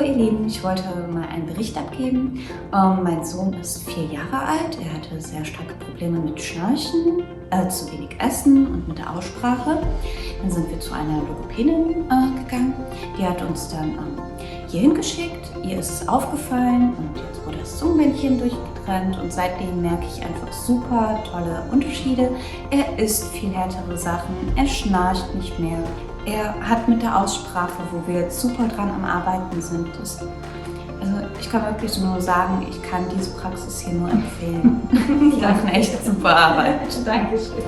ihr Lieben, ich wollte mal einen Bericht abgeben. Mein Sohn ist 4 Jahre alt. Er hatte sehr starke Probleme mit Schnarchen, zu wenig Essen und mit der Aussprache. Dann sind wir zu einer Logopädin gegangen. Die hat uns dann hier hingeschickt. Ihr ist es aufgefallen und jetzt wurde das Zungenbändchen durchgetrennt und seitdem merke ich einfach super tolle Unterschiede. Er isst viel härtere Sachen, er schnarcht nicht mehr. Er hat mit der Aussprache, wo wir jetzt super dran am Arbeiten sind. Also ich kann wirklich nur sagen, ich kann diese Praxis hier nur empfehlen. Die machen echt super Arbeit. Dankeschön.